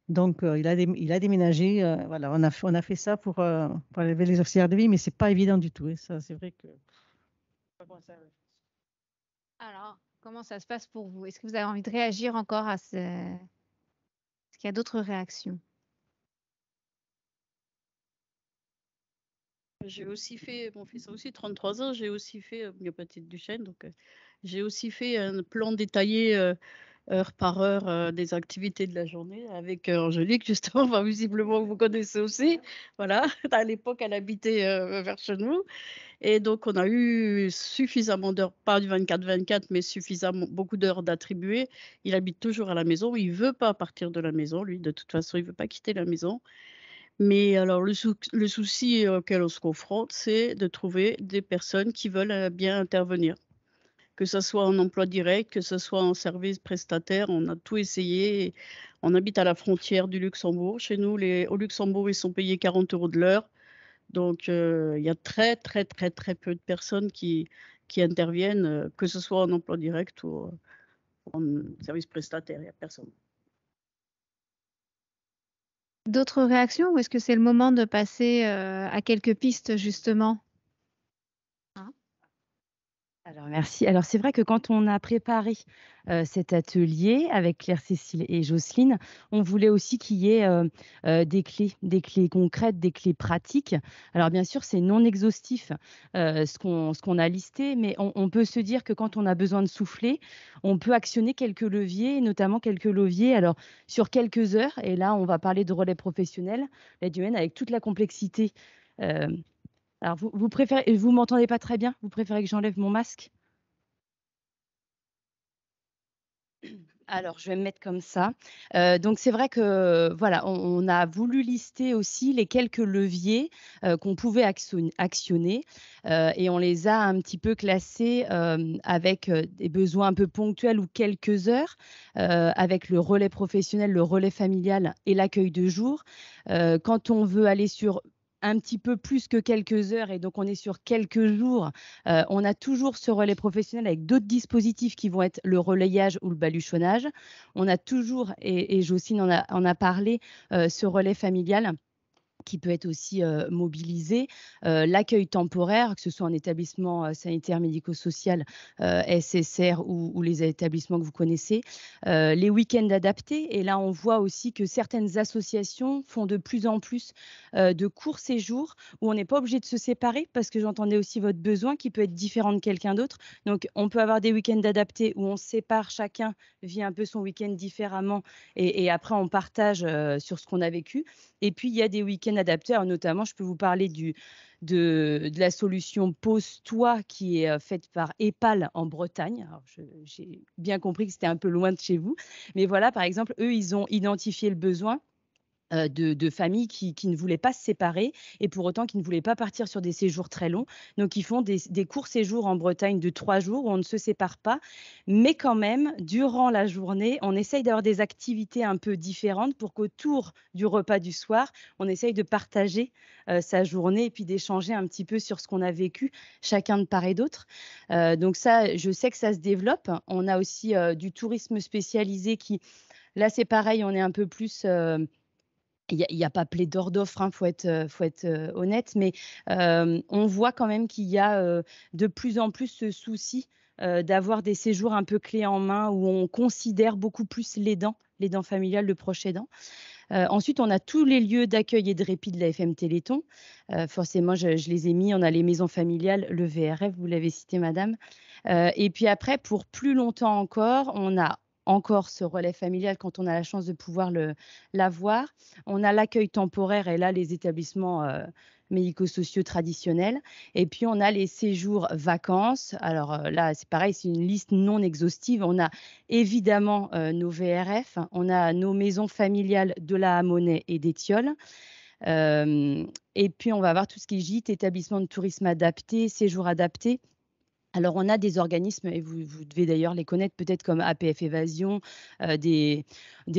Donc, il a déménagé. Voilà, on a fait ça pour élever les auxiliaires de vie, mais ce n'est pas évident du tout. Et ça, c'est vrai que... Alors, comment ça se passe pour vous? Est-ce que vous avez envie de réagir encore à ce... Est-ce qu'il y a d'autres réactions? J'ai aussi fait, mon fils a aussi 33 ans, j'ai aussi fait myopathe du chêne, donc j'ai aussi fait un plan détaillé heure par heure des activités de la journée avec Angélique, justement, enfin, visiblement vous connaissez aussi, voilà, à l'époque elle habitait vers chez nous, Et donc, on a eu suffisamment d'heures, pas du 24-24, mais suffisamment, beaucoup d'heures d'attribuer. Il habite toujours à la maison. Il veut pas partir de la maison, lui. De toute façon, il veut pas quitter la maison. Mais alors, le souci auquel on se confronte, c'est de trouver des personnes qui veulent bien intervenir. Que ce soit en emploi direct, que ce soit en service prestataire, on a tout essayé. On habite à la frontière du Luxembourg. Chez nous, au Luxembourg, ils sont payés 40 € de l'heure. Donc, il y a très, très, très, très peu de personnes qui interviennent, que ce soit en emploi direct ou en service prestataire, il y a personne. D'autres réactions ou est-ce que c'est le moment de passer à quelques pistes justement? Alors merci. Alors c'est vrai que quand on a préparé, cet atelier avec Claire-Cécile et Jocelyne, on voulait aussi qu'il y ait, des clés concrètes, des clés pratiques. Alors bien sûr, c'est non exhaustif, ce qu'on a listé, mais on peut se dire que quand on a besoin de souffler, on peut actionner quelques leviers, notamment quelques leviers alors sur quelques heures et là, on va parler de relais professionnel, l'aide humaine avec toute la complexité, hem alors vous préférez vous m'entendez pas très bien? Vous préférez que j'enlève mon masque? Alors je vais me mettre comme ça. Donc c'est vrai que voilà, on a voulu lister aussi les quelques leviers, qu'on pouvait actionner, et on les a un petit peu classés, avec, des besoins un peu ponctuels ou quelques heures, avec le relais professionnel, le relais familial et l'accueil de jour. Quand on veut aller sur un petit peu plus que quelques heures et donc on est sur quelques jours, on a toujours ce relais professionnel avec d'autres dispositifs qui vont être le relayage ou le baluchonnage. On a toujours, et Jocelyne en a parlé, ce relais familial qui peut être aussi, mobilisé, l'accueil temporaire, que ce soit en établissement, sanitaire médico-social, SSR ou les établissements que vous connaissez, les week-ends adaptés et là, on voit aussi que certaines associations font de plus en plus, de courts séjours où on n'est pas obligé de se séparer parce que j'entendais aussi votre besoin qui peut être différent de quelqu'un d'autre. Donc on peut avoir des week-ends adaptés où on se sépare, chacun vit un peu son week-end différemment et après on partage, sur ce qu'on a vécu. Et puis, il y a des week-ends adaptés. Alors, notamment, je peux vous parler de la solution Pose-toi qui est, faite par EPAL en Bretagne. Alors j'ai bien compris que c'était un peu loin de chez vous. Mais voilà, par exemple, eux, ils ont identifié le besoin de familles qui ne voulaient pas se séparer et pour autant qui ne voulaient pas partir sur des séjours très longs. Donc ils font des courts séjours en Bretagne de 3 jours où on ne se sépare pas, mais quand même, durant la journée, on essaye d'avoir des activités un peu différentes pour qu'autour du repas du soir, on essaye de partager, sa journée et puis d'échanger un petit peu sur ce qu'on a vécu, chacun de part et d'autre. Donc ça, je sais que ça se développe. On a aussi, du tourisme spécialisé qui là, c'est pareil, on est un peu plus, il y a pas pléthore d'offres, hein, faut être, honnête, mais on voit quand même qu'il y a, de plus en plus ce souci, d'avoir des séjours un peu clés en main où on considère beaucoup plus l'aidant familial, le proche aidant. Ensuite, on a tous les lieux d'accueil et de répit de la FM Téléthon. Forcément, je les ai mis, on a les maisons familiales, le VRF, vous l'avez cité madame. Et puis après, pour plus longtemps encore, on a encore ce relais familial quand on a la chance de pouvoir l'avoir. On a l'accueil temporaire et là, les établissements, médico-sociaux traditionnels et puis on a les séjours vacances. Alors, là, c'est pareil, c'est une liste non exhaustive. On a évidemment, nos VRF, on a nos maisons familiales de la Hamonais et d'Étiolles. Et puis on va avoir tout ce qui est gîtes, établissements de tourisme adaptés, séjours adaptés. Alors, on a des organismes et vous devez d'ailleurs les connaître peut-être comme APF Évasion, des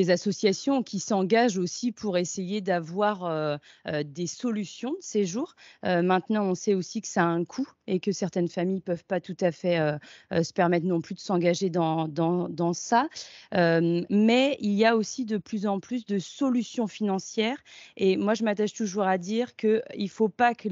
associations qui s'engagent aussi pour essayer d'avoir, des solutions de séjour. Maintenant, on sait aussi que ça a un coût et que certaines familles peuvent pas tout à fait, se permettre non plus de s'engager dans ça. Mais il y a aussi de plus en plus de solutions financières et moi, je m'attache toujours à dire qu'il faut pas que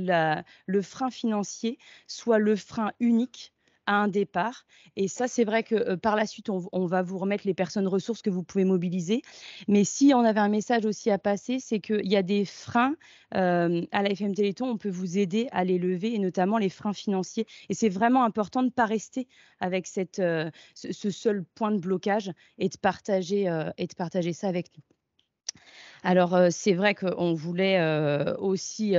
le frein financier soit le frein unique à un départ. Et ça, c'est vrai que par la suite, on va vous remettre les personnes ressources que vous pouvez mobiliser. Mais si on avait un message aussi à passer, c'est qu'il y a des freins à la FM Téléthon, on peut vous aider à les lever et notamment les freins financiers. Et c'est vraiment important de ne pas rester avec ce seul point de blocage et de partager ça avec nous. Alors, c'est vrai qu'on voulait aussi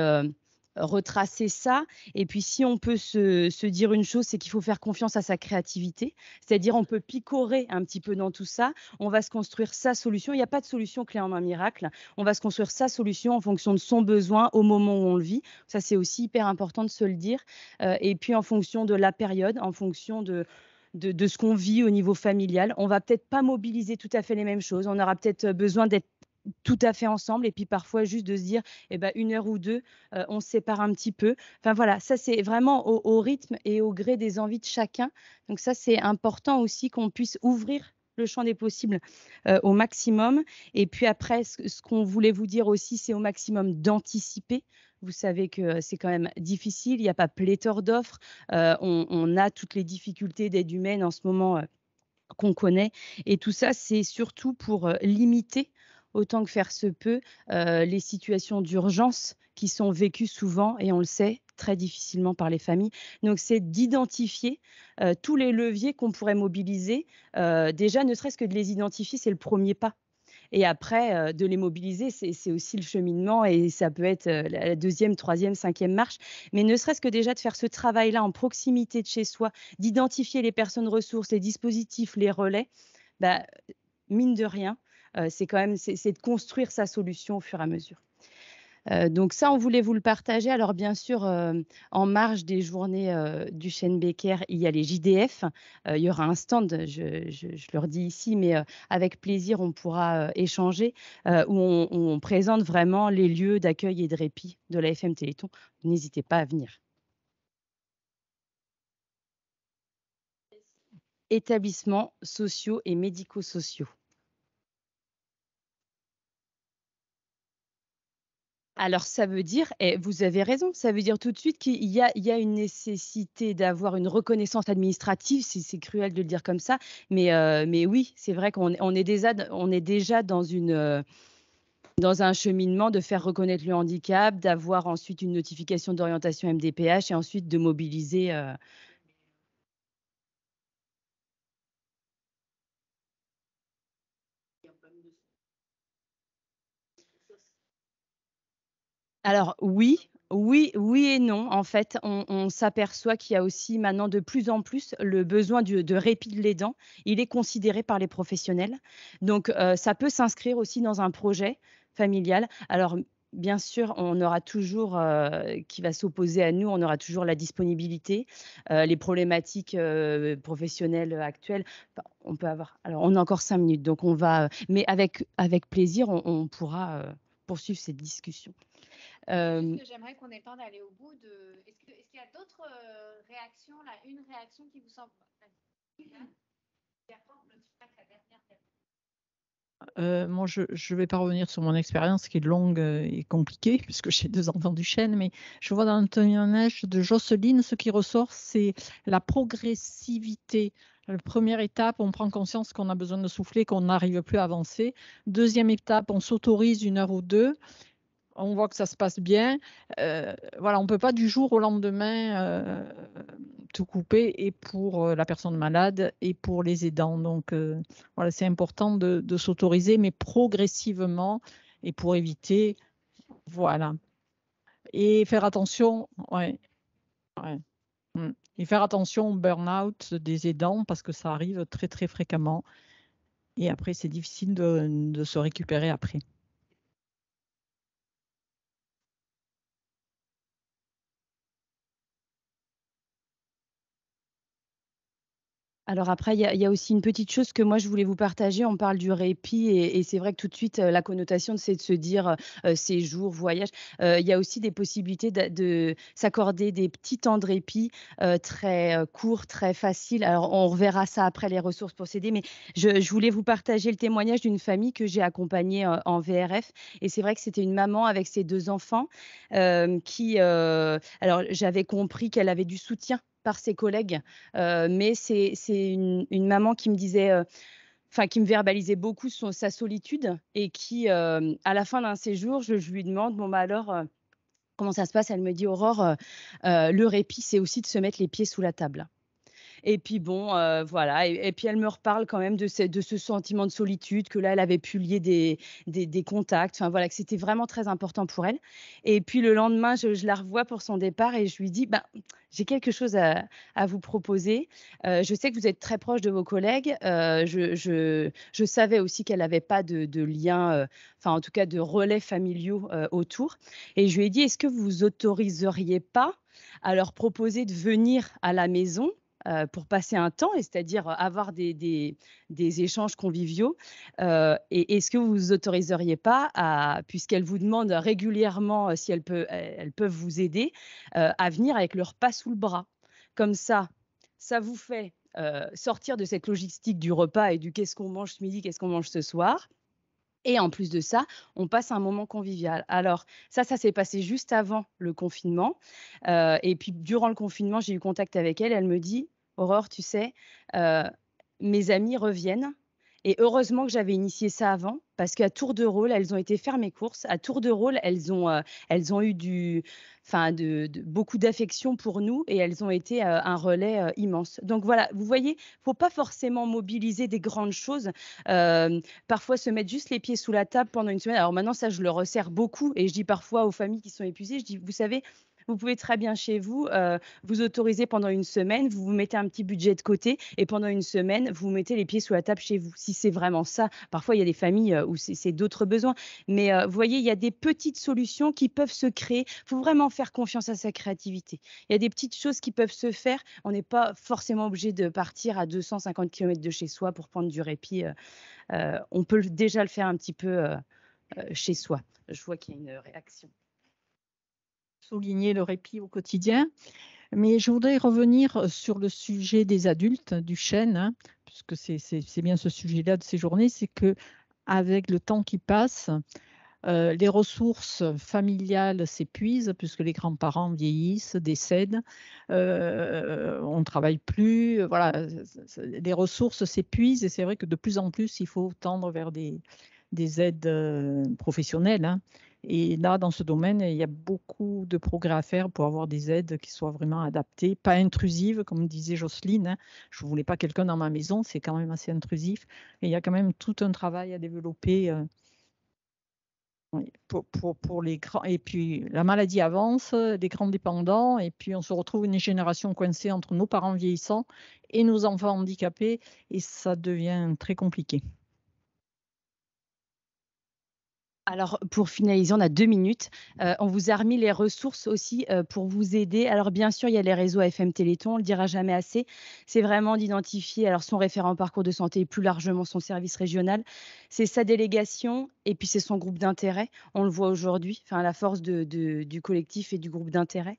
retracer ça. Et puis, si on peut se dire une chose, c'est qu'il faut faire confiance à sa créativité. C'est-à-dire, on peut picorer un petit peu dans tout ça. On va se construire sa solution. Il n'y a pas de solution clé en main miracle. On va se construire sa solution en fonction de son besoin au moment où on le vit. Ça, c'est aussi hyper important de se le dire. Et puis, en fonction de la période, en fonction de ce qu'on vit au niveau familial, on va peut-être pas mobiliser tout à fait les mêmes choses. On aura peut-être besoin d'être tout à fait ensemble et puis parfois juste de se dire 1 heure ou 2, on se sépare un petit peu. Enfin voilà, ça c'est vraiment au rythme et au gré des envies de chacun. Donc ça c'est important aussi qu'on puisse ouvrir le champ des possibles au maximum. Et puis après, ce qu'on voulait vous dire aussi, c'est au maximum d'anticiper. Vous savez que c'est quand même difficile, il n'y a pas pléthore d'offres. On a toutes les difficultés d'aide humaine en ce moment qu'on connaît. Et tout ça, c'est surtout pour limiter, autant que faire se peut, les situations d'urgence qui sont vécues souvent, et on le sait, très difficilement par les familles. Donc, c'est d'identifier tous les leviers qu'on pourrait mobiliser. Déjà, ne serait-ce que de les identifier, c'est le premier pas. Et après, de les mobiliser, c'est aussi le cheminement et ça peut être la deuxième, troisième, cinquième marche. Mais ne serait-ce que déjà de faire ce travail-là en proximité de chez soi, d'identifier les personnes ressources, les dispositifs, les relais, bah, mine de rien, c'est quand même c'est de construire sa solution au fur et à mesure. Donc ça, on voulait vous le partager. Alors bien sûr, en marge des journées du chêne Becker, il y a les JDF. Il y aura un stand, je le redis ici, mais avec plaisir, on pourra échanger, où on présente vraiment les lieux d'accueil et de répit de la FM Téléthon. N'hésitez pas à venir. Établissements sociaux et médico-sociaux. Alors ça veut dire, et vous avez raison, ça veut dire tout de suite qu'il y a une nécessité d'avoir une reconnaissance administrative, c'est cruel de le dire comme ça, mais oui, c'est vrai qu'on est déjà dans un cheminement de faire reconnaître le handicap, d'avoir ensuite une notification d'orientation MDPH et ensuite de mobiliser. Alors oui, oui et non. En fait, on s'aperçoit qu'il y a aussi maintenant de plus en plus le besoin de répit de l'aidant. Il est considéré par les professionnels. Donc, ça peut s'inscrire aussi dans un projet familial. Alors, bien sûr, on aura toujours qui va s'opposer à nous, on aura toujours la disponibilité, les problématiques professionnelles actuelles. On peut avoir. Alors, on a encore 5 minutes, donc on va. Mais avec plaisir, on pourra poursuivre cette discussion. Juste que j'aimerais qu'on ait le temps d'aller au bout de. Est-ce qu'il y a d'autres réactions là? Une réaction qui vous semble. Moi, je ne vais pas revenir sur mon expérience qui est longue et compliquée, puisque j'ai 2 enfants du chêne, mais je vois dans le témoignage de Jocelyne, ce qui ressort, c'est la progressivité. La première étape, on prend conscience qu'on a besoin de souffler, qu'on n'arrive plus à avancer. Deuxième étape, on s'autorise 1 heure ou 2. On voit que ça se passe bien. Voilà, on ne peut pas du jour au lendemain tout couper, et pour la personne malade et pour les aidants. Donc, voilà, c'est important de s'autoriser, mais progressivement, et pour éviter, voilà. Et faire attention, ouais. Et faire attention au burn-out des aidants, parce que ça arrive très, très fréquemment. Et après, c'est difficile de se récupérer après. Alors après, il y a aussi une petite chose que moi je voulais vous partager. On parle du répit et c'est vrai que tout de suite, la connotation, c'est de se dire séjour, voyage. Il y a aussi des possibilités de s'accorder des petits temps de répit très courts, très faciles. Alors on reverra ça après, les ressources pour s'aider, mais je voulais vous partager le témoignage d'une famille que j'ai accompagnée en VRF. Et c'est vrai que c'était une maman avec ses 2 enfants alors j'avais compris qu'elle avait du soutien par ses collègues, mais c'est une maman qui me disait, qui me verbalisait beaucoup sa solitude et qui, à la fin d'un séjour, je lui demande: «Bon, bah, alors, comment ça se passe?» Elle me dit: «Aurore, le répit, c'est aussi de se mettre les pieds sous la table». Et puis bon, voilà et puis elle me reparle quand même de ce sentiment de solitude, que là, elle avait pu lier des contacts, enfin voilà, que c'était vraiment très important pour elle. Et puis le lendemain, je la revois pour son départ et je lui dis: «Ben, j'ai quelque chose à vous proposer. Je sais que vous êtes très proche de vos collègues, je savais aussi qu'elle avait pas de lien, enfin en tout cas de relais familiaux, autour et je lui ai dit: «Est-ce que vous autoriseriez pas à leur proposer de venir à la maison, pour passer un temps et c'est-à-dire, avoir des échanges conviviaux, et est-ce que vous vous autoriseriez pas à puisqu'elles vous demandent régulièrement, si elles peuvent vous aider, à venir avec leur repas sous le bras? Comme ça vous fait, sortir de cette logistique du repas et du qu'est-ce qu'on mange ce midi, qu'est-ce qu'on mange ce soir et en plus de ça, on passe un moment convivial. Alors ça s'est passé juste avant le confinement, et puis durant le confinement, j'ai eu contact avec elle. Elle me dit: «Aurore, tu sais, heu, mes amies reviennent et heureusement que j'avais initié ça avant parce qu'à tour de rôle, elles ont été faire mes courses. À tour de rôle, elles ont eu de beaucoup d'affection pour nous et elles ont été, un relais, immense». Donc voilà, vous voyez, faut pas forcément mobiliser des grandes choses, parfois se mettre juste les pieds sous la table pendant une semaine. Alors maintenant ça, je le resserre beaucoup et je dis parfois aux familles qui sont épuisées, je dis: «Vous savez, vous pouvez très bien chez vous, vous autoriser pendant une semaine, vous vous mettez un petit budget de côté et pendant une semaine, vous mettez les pieds sous la table chez vous». Si c'est vraiment ça, parfois il y a des familles, où c'est d'autres besoins. Mais, vous voyez, il y a des petites solutions qui peuvent se créer. Il faut vraiment faire confiance à sa créativité. Il y a des petites choses qui peuvent se faire. On n'est pas forcément obligé de partir à 250 kilomètres de chez soi pour prendre du répit, on peut déjà le faire un petit peu chez soi. Je vois qu'il y a une réaction. Souligner le répit au quotidien. Mais je voudrais revenir sur le sujet des adultes, du chêne, hein, puisque c'est bien ce sujet-là de ces journées, c'est que avec le temps qui passe, les ressources familiales s'épuisent puisque les grands-parents vieillissent, décèdent, on ne travaille plus, voilà, les ressources s'épuisent et c'est vrai que de plus en plus, il faut tendre vers des aides, professionnelles, hein. Et là, dans ce domaine, il y a beaucoup de progrès à faire pour avoir des aides qui soient vraiment adaptées, pas intrusives, comme disait Jocelyne, hein. Je ne voulais pas quelqu'un dans ma maison, c'est quand même assez intrusif et il y a quand même tout un travail à développer, oui, pour les grands et puis la maladie avance, des grands dépendants et puis on se retrouve une génération coincée entre nos parents vieillissants et nos enfants handicapés et ça devient très compliqué. Alors, pour finaliser, on a 2 minutes. On vous a remis les ressources aussi, pour vous aider. Alors bien sûr, il y a les réseaux AFM Téléthon, on le dira jamais assez. C'est vraiment d'identifier alors son référent parcours de santé et plus largement son service régional. C'est sa délégation et puis c'est son groupe d'intérêt. On le voit aujourd'hui, enfin la force du collectif et du groupe d'intérêt.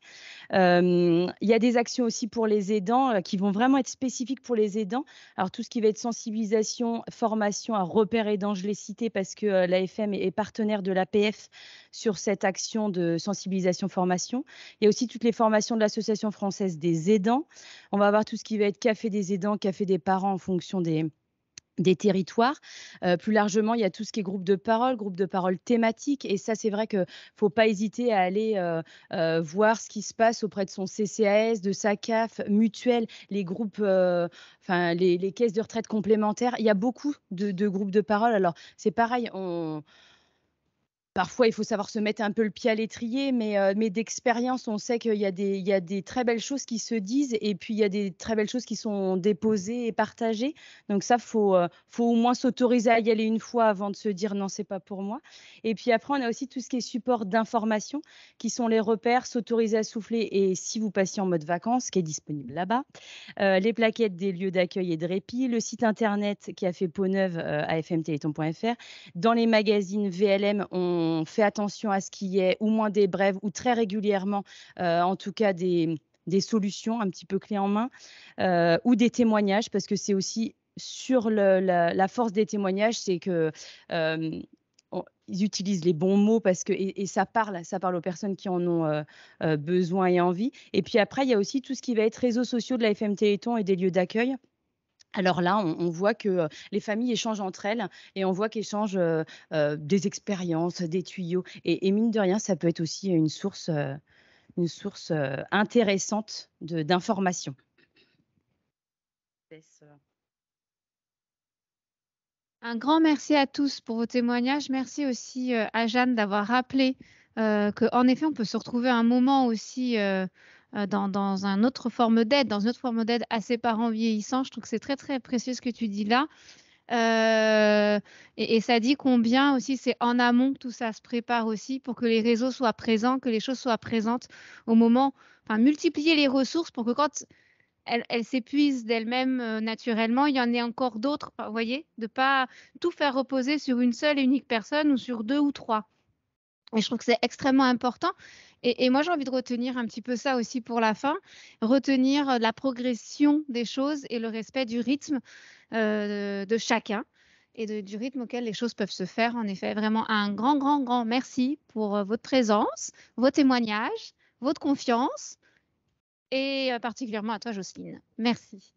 Il y a des actions aussi pour les aidants, qui vont vraiment être spécifiques pour les aidants. Alors tout ce qui va être sensibilisation, formation à repères aidants, je l'ai cité parce que, l'AFM est partenaire de l'APF sur cette action de sensibilisation formation. Il y a aussi toutes les formations de l'Association française des aidants. On va avoir tout ce qui va être café des aidants, café des parents en fonction des territoires. Plus largement, il y a tout ce qui est groupe de parole thématique et ça, c'est vrai que faut pas hésiter à aller, voir ce qui se passe auprès de son CCAS, de sa CAF, mutuelle, les groupes, enfin les caisses de retraite complémentaires. Il y a beaucoup de groupes de parole. Alors c'est pareil, parfois, il faut savoir se mettre un peu le pied à l'étrier, mais d'expérience, on sait qu'il y a des très belles choses qui se disent et puis il y a des très belles choses qui sont déposées et partagées. Donc ça, faut au moins s'autoriser à y aller une fois avant de se dire: «Non, c'est pas pour moi» et puis après, on a aussi tout ce qui est support d'information, qui sont les repères, s'autoriser à souffler et si vous passez en mode vacances, qui est disponible là-bas. Les plaquettes des lieux d'accueil et de répit, le site internet qui a fait peau neuve, afmtéléthon.fr. Dans les magazines VLM, on fait attention à ce qu'il y ait au moins des brèves ou très régulièrement, en tout cas des solutions un petit peu clés en main, ou des témoignages parce que c'est aussi sur la force des témoignages, c'est que, ils utilisent les bons mots parce que et ça parle aux personnes qui en ont, besoin et envie et puis après, il y a aussi tout ce qui va être réseaux sociaux de la FM Téléthon et des lieux d'accueil. Alors là, on voit que, les familles échangent entre elles et on voit qu'échangent, des expériences, des tuyaux et mine de rien, ça peut être aussi une source, intéressante d'information. laisse, Un grand merci à tous pour vos témoignages. Merci aussi à Jeanne d'avoir rappelé qu'en effet, on peut se retrouver un moment aussi dans une autre forme d'aide à ses parents vieillissants. Je trouve que c'est très, très précieux ce que tu dis là. Et ça dit combien aussi c'est en amont que tout ça se prépare aussi pour que les réseaux soient présents, que les choses soient présentes au moment, enfin multiplier les ressources pour que quand elles s'épuisent d'elles-mêmes naturellement, il y en ait encore d'autres, vous voyez, de pas tout faire reposer sur une seule et unique personne ou sur 2 ou 3. Et je trouve que c'est extrêmement important. Et moi, j'ai envie de retenir un petit peu ça aussi pour la fin, retenir la progression des choses et le respect du rythme de chacun et du rythme auquel les choses peuvent se faire. En effet, vraiment un grand, grand, grand merci pour votre présence, vos témoignages, votre confiance et particulièrement à toi, Jocelyne. Merci.